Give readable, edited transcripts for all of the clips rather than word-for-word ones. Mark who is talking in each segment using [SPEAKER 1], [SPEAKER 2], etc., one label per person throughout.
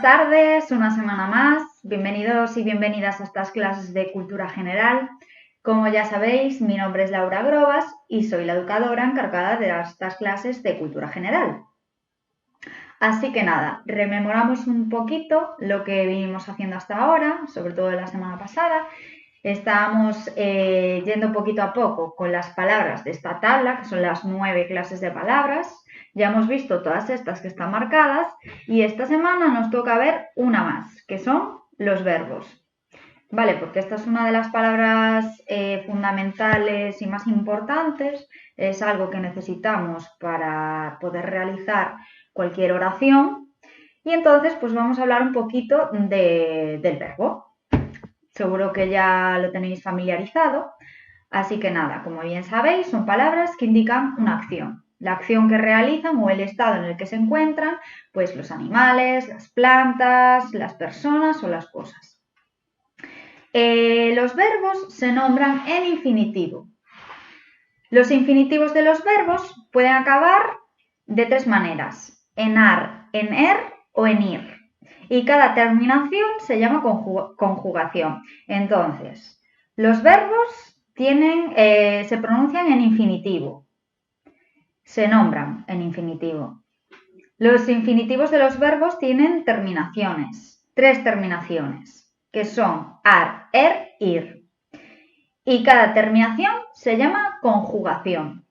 [SPEAKER 1] tardes, una semana más. Bienvenidos y bienvenidas a estas clases de cultura general. Como ya sabéis, mi nombre es Laura Grobas y soy la educadora encargada de estas clases de cultura general. Así que nada, rememoramos un poquito lo que vinimos haciendo hasta ahora, sobre todo la semana pasada. Estábamos yendo poquito a poco con las palabras de esta tabla, que son las 9 clases de palabras. Ya hemos visto todas estas que están marcadas y esta semana nos toca ver una más, que son los verbos. Vale, porque esta es una de las palabras fundamentales y más importantes. Es algo que necesitamos para poder realizar cualquier oración. Y entonces, pues vamos a hablar un poquito del verbo. Seguro que ya lo tenéis familiarizado. Así que nada, como bien sabéis, son palabras que indican una acción. La acción que realizan o el estado en el que se encuentran, pues los animales, las plantas, las personas o las cosas. Los verbos se nombran en infinitivo. Los infinitivos de los verbos pueden acabar de tres maneras: en ar, en er o en ir. Y cada terminación se llama conjugación. Entonces, los verbos se pronuncian en infinitivo, se nombran en infinitivo. Los infinitivos de los verbos tienen terminaciones, tres terminaciones, que son ar, er, ir. Y cada terminación se llama conjugación.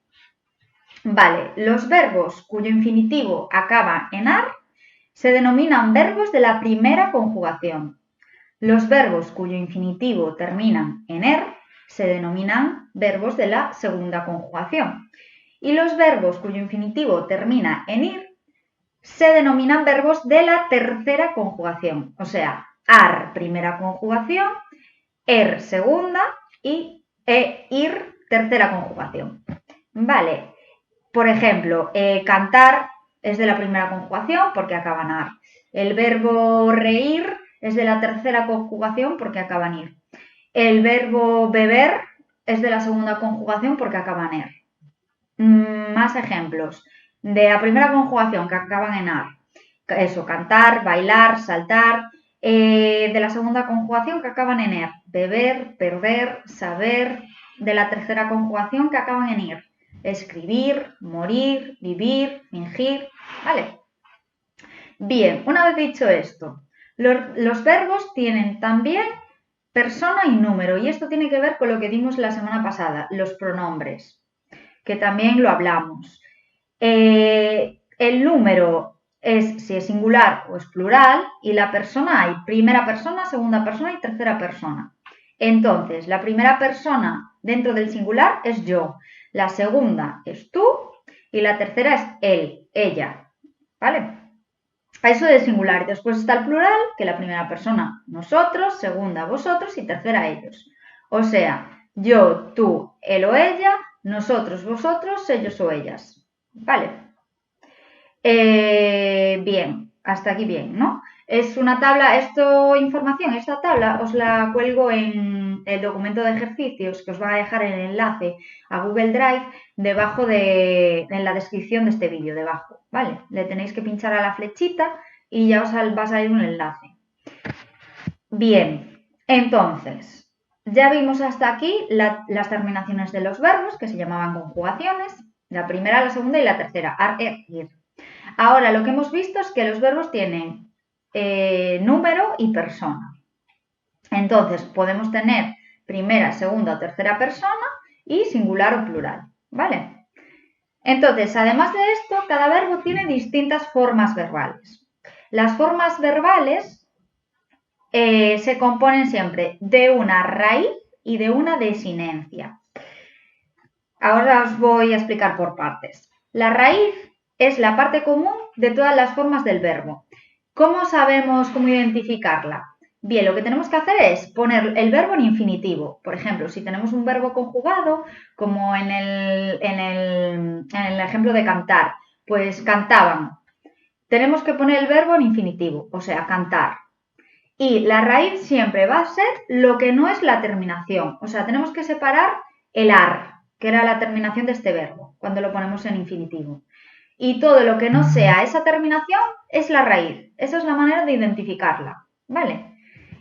[SPEAKER 1] Vale, los verbos cuyo infinitivo acaba en ar se denominan verbos de la primera conjugación. Los verbos cuyo infinitivo terminan en er se denominan verbos de la segunda conjugación. Y los verbos cuyo infinitivo termina en ir se denominan verbos de la tercera conjugación. O sea, ar, primera conjugación, er, segunda y ir, tercera conjugación. Vale, por ejemplo, cantar es de la primera conjugación porque acaba en ar. El verbo reír es de la tercera conjugación porque acaba en ir. El verbo beber es de la segunda conjugación porque acaba en er. Más ejemplos. De la primera conjugación que acaban en ar. Eso, cantar, bailar, saltar. De la segunda conjugación que acaban en er. Beber, perder, saber. De la tercera conjugación que acaban en ir. Escribir, morir, vivir, fingir. ¿Vale? Bien, una vez dicho esto, los verbos tienen también persona y número, y esto tiene que ver con lo que dimos la semana pasada, los pronombres, que también lo hablamos. El número es si es singular o es plural, y la persona hay primera persona, segunda persona y tercera persona. Entonces, la primera persona dentro del singular es yo, la segunda es tú y la tercera es él, ella, ¿vale? Eso de singular. Después está el plural, que la primera persona nosotros, segunda vosotros y tercera ellos. O sea, yo, tú, él o ella, nosotros, vosotros, ellos o ellas. ¿Vale? Bien, hasta aquí bien, ¿no? Es una tabla, esta tabla os la cuelgo en el documento de ejercicios que os va a dejar el enlace a Google Drive en la descripción de este vídeo, debajo, ¿vale? Le tenéis que pinchar a la flechita y ya os va a salir un enlace. Bien, entonces, ya vimos hasta aquí las terminaciones de los verbos, que se llamaban conjugaciones, la primera, la segunda y la tercera, ar, er, ir. Ahora, lo que hemos visto es que los verbos tienen número y persona. Entonces, podemos tener primera, segunda o tercera persona y singular o plural, ¿vale? Entonces, además de esto, cada verbo tiene distintas formas verbales. Las formas verbales se componen siempre de una raíz y de una desinencia. Ahora os voy a explicar por partes. La raíz es la parte común de todas las formas del verbo. ¿Cómo sabemos cómo identificarla? Bien, lo que tenemos que hacer es poner el verbo en infinitivo. Por ejemplo, si tenemos un verbo conjugado, como en el ejemplo de cantar, pues cantaban. Tenemos que poner el verbo en infinitivo, o sea, cantar. Y la raíz siempre va a ser lo que no es la terminación. O sea, tenemos que separar el ar, que era la terminación de este verbo, cuando lo ponemos en infinitivo. y todo lo que no sea esa terminación es la raíz. Esa es la manera de identificarla, ¿vale?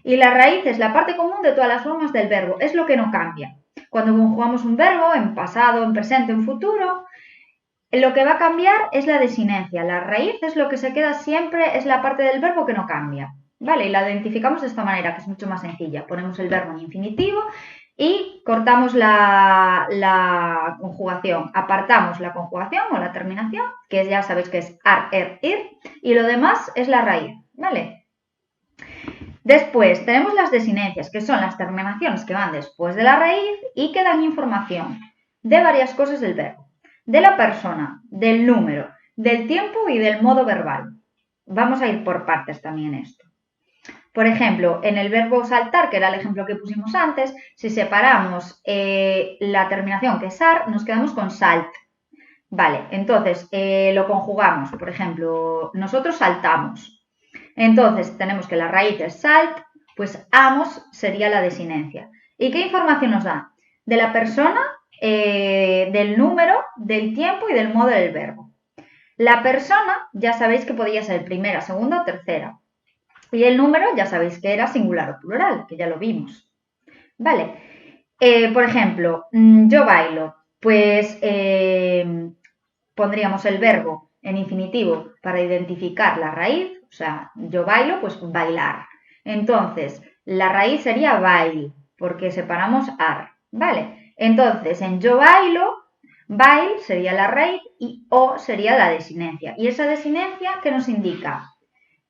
[SPEAKER 1] Y la raíz es la parte común de todas las formas del verbo, es lo que no cambia. Cuando conjugamos un verbo en pasado, en presente, en futuro, lo que va a cambiar es la desinencia. La raíz es lo que se queda siempre, es la parte del verbo que no cambia. ¿Vale? Y la identificamos de esta manera, que es mucho más sencilla. Ponemos el verbo en infinitivo y cortamos la conjugación. Apartamos la conjugación o la terminación, que ya sabéis que es ar, er, ir, y lo demás es la raíz. ¿Vale? Después tenemos las desinencias, que son las terminaciones que van después de la raíz y que dan información de varias cosas del verbo, de la persona, del número, del tiempo y del modo verbal. Vamos a ir por partes también en esto. Por ejemplo, en el verbo saltar, que era el ejemplo que pusimos antes, si separamos la terminación que es ar, nos quedamos con salt. Vale, entonces lo conjugamos. Por ejemplo, nosotros saltamos. Entonces tenemos que la raíz es salt, pues amos sería la desinencia. ¿Y qué información nos da? De la persona, del número, del tiempo y del modo del verbo. La persona ya sabéis que podía ser primera, segunda o tercera. Y el número ya sabéis que era singular o plural, que ya lo vimos. Vale, por ejemplo, yo bailo, pues pondríamos el verbo en infinitivo para identificar la raíz, o sea, yo bailo, pues bailar. Entonces, la raíz sería bail, porque separamos ar, ¿vale? Entonces, en yo bailo, bail sería la raíz y o sería la desinencia. ¿Y esa desinencia qué nos indica?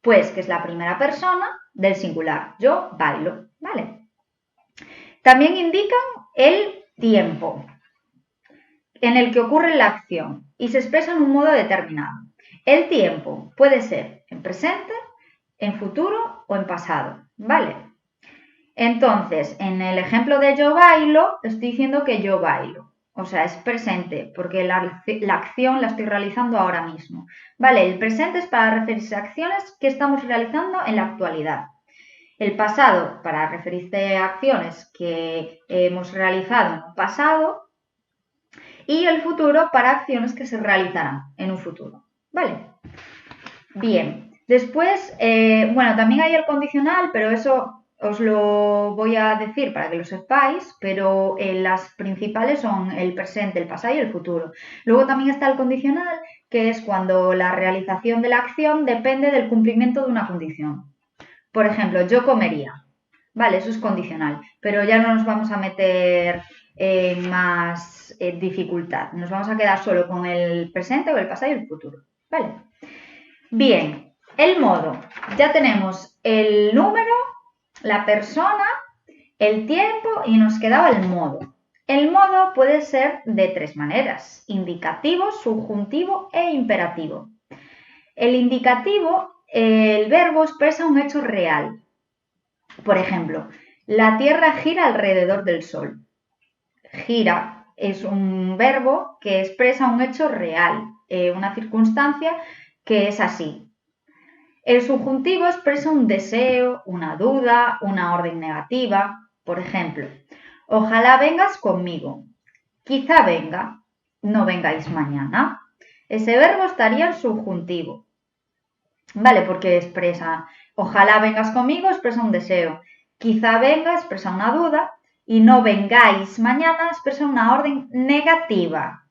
[SPEAKER 1] Pues que es la primera persona del singular. Yo bailo, ¿vale? También indican el tiempo en el que ocurre la acción y se expresa en un modo determinado. El tiempo puede ser en presente, en futuro o en pasado, ¿vale? Entonces, en el ejemplo de yo bailo, estoy diciendo que yo bailo. O sea, es presente, porque la acción la estoy realizando ahora mismo. Vale, el presente es para referirse a acciones que estamos realizando en la actualidad. El pasado para referirse a acciones que hemos realizado en un pasado. Y el futuro para acciones que se realizarán en un futuro. ¿Vale? Bien. Después, bueno, también hay el condicional, pero eso os lo voy a decir para que lo sepáis, pero las principales son el presente, el pasado y el futuro. Luego también está el condicional, que es cuando la realización de la acción depende del cumplimiento de una condición. Por ejemplo, yo comería. Vale, eso es condicional, pero ya no nos vamos a meter en más dificultad. Nos vamos a quedar solo con el presente o el pasado y el futuro. Vale. Bien, el modo. Ya tenemos el número, la persona, el tiempo y nos quedaba el modo. El modo puede ser de tres maneras: indicativo, subjuntivo e imperativo. El indicativo, el verbo expresa un hecho real. Por ejemplo, la Tierra gira alrededor del Sol. Gira es un verbo que expresa un hecho real, una circunstancia que es así. El subjuntivo expresa un deseo, una duda, una orden negativa. Por ejemplo, ojalá vengas conmigo. Quizá venga, no vengáis mañana. Ese verbo estaría en subjuntivo. ¿Vale? Porque expresa, ojalá vengas conmigo, expresa un deseo. Quizá venga, expresa una duda. Y no vengáis mañana, expresa una orden negativa.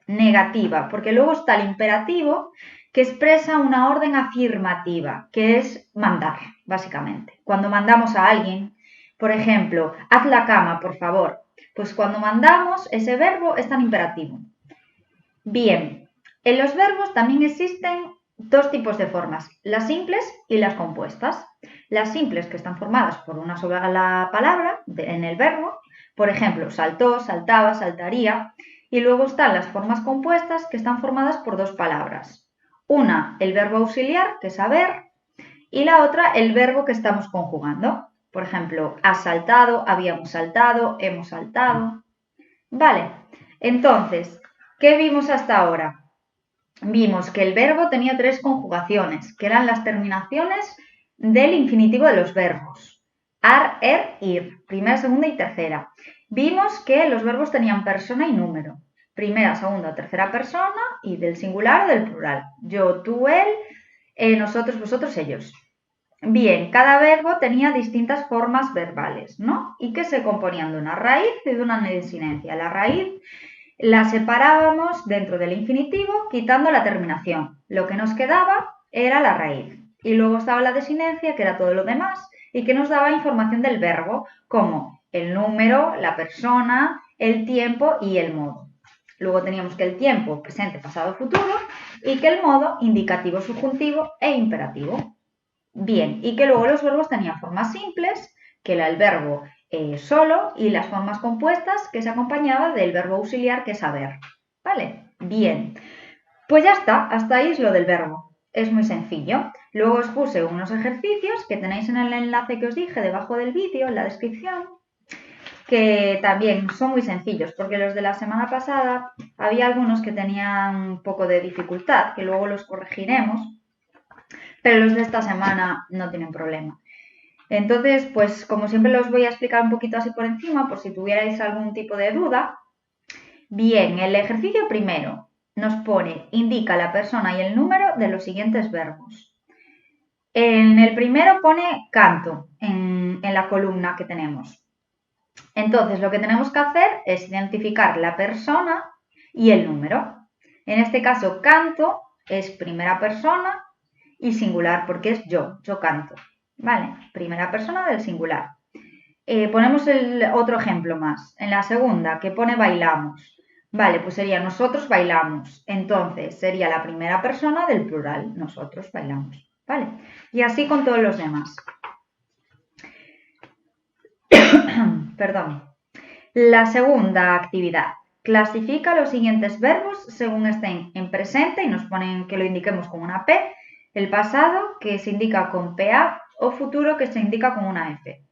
[SPEAKER 1] Negativa, porque luego está el imperativo, que expresa una orden afirmativa, que es mandar, básicamente. Cuando mandamos a alguien, por ejemplo, haz la cama, por favor, pues cuando mandamos, ese verbo está en imperativo. Bien, en los verbos también existen dos tipos de formas, las simples y las compuestas. Las simples, que están formadas por una sola palabra en el verbo, por ejemplo, saltó, saltaba, saltaría. Y luego están las formas compuestas, que están formadas por dos palabras. Una, el verbo auxiliar, que es haber, y la otra, el verbo que estamos conjugando. Por ejemplo, has saltado, habíamos saltado, hemos saltado. Vale, entonces, ¿qué vimos hasta ahora? Vimos que el verbo tenía tres conjugaciones, que eran las terminaciones del infinitivo de los verbos. Ar, er, ir, primera, segunda y tercera. Vimos que los verbos tenían persona y número. primera, segunda o tercera persona y del singular o del plural. Yo, tú, él, nosotros, vosotros, ellos. Bien, cada verbo tenía distintas formas verbales, ¿no? Y que se componían de una raíz y de una desinencia. La raíz la separábamos dentro del infinitivo quitando la terminación. Lo que nos quedaba era la raíz. Y luego estaba la desinencia, que era todo lo demás, y que nos daba información del verbo, como el número, la persona, el tiempo y el modo. Luego teníamos que el tiempo, presente, pasado, futuro, y que el modo, indicativo, subjuntivo e imperativo. Bien, y que luego los verbos tenían formas simples, que era el verbo solo, y las formas compuestas, que se acompañaba del verbo auxiliar, que es haber. ¿Vale? Bien. Pues ya está, hasta ahí es lo del verbo. Es muy sencillo. Luego os puse unos ejercicios que tenéis en el enlace que os dije debajo del vídeo, en la descripción, que también son muy sencillos, porque los de la semana pasada había algunos que tenían un poco de dificultad, que luego los corregiremos, pero los de esta semana no tienen problema. Entonces, pues como siempre los voy a explicar un poquito así por encima, por si tuvierais algún tipo de duda. Bien, el ejercicio primero nos pone, indica la persona y el número de los siguientes verbos. En el primero pone canto, en la columna que tenemos. Entonces, lo que tenemos que hacer es identificar la persona y el número. En este caso, canto es primera persona y singular, porque es yo canto. ¿Vale? Primera persona del singular. Ponemos el otro ejemplo más. En la segunda, que pone bailamos. Vale, pues sería nosotros bailamos. Entonces, sería la primera persona del plural. Nosotros bailamos. ¿Vale? Y así con todos los demás. Perdón. La segunda actividad. Clasifica los siguientes verbos según estén en presente y nos ponen que lo indiquemos con una P. El pasado, que se indica con PA, o futuro, que se indica con una F.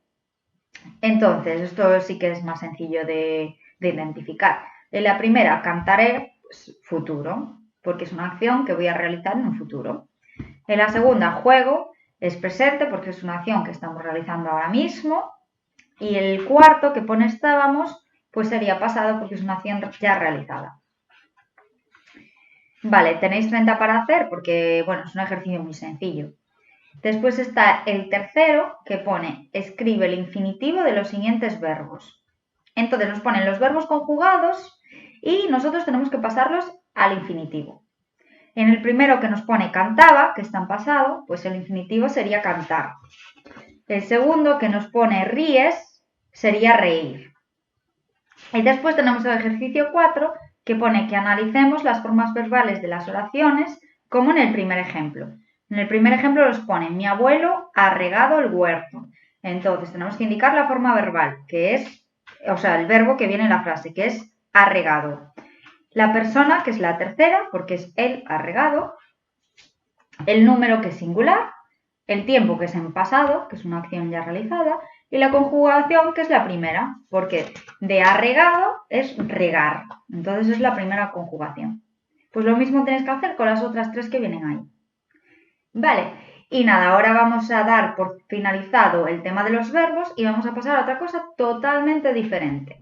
[SPEAKER 1] Entonces, esto sí que es más sencillo de identificar. En la primera, cantaré, pues, futuro, porque es una acción que voy a realizar en un futuro. En la segunda, juego, es presente, porque es una acción que estamos realizando ahora mismo. Y el cuarto, que pone estábamos, pues sería pasado, porque es una acción ya realizada. Vale, tenéis 30 para hacer, porque, bueno, es un ejercicio muy sencillo. Después está el tercero, que pone escribe el infinitivo de los siguientes verbos. Entonces nos ponen los verbos conjugados y nosotros tenemos que pasarlos al infinitivo. En el primero, que nos pone cantaba, que está en pasado, pues el infinitivo sería cantar. El segundo, que nos pone ríes, sería reír. Y después tenemos el ejercicio 4, que pone que analicemos las formas verbales de las oraciones, como en el primer ejemplo. En el primer ejemplo nos pone, mi abuelo ha regado el huerto. Entonces tenemos que indicar la forma verbal, que es, o sea, el verbo que viene en la frase, que es ha regado. La persona, que es la tercera, porque es él ha regado. El número, que es singular. El tiempo, que es en pasado, que es una acción ya realizada. Y la conjugación, que es la primera, porque de ha regado es regar. Entonces es la primera conjugación. Pues lo mismo tenéis que hacer con las otras tres que vienen ahí. Vale, y nada, ahora vamos a dar por finalizado el tema de los verbos y vamos a pasar a otra cosa totalmente diferente.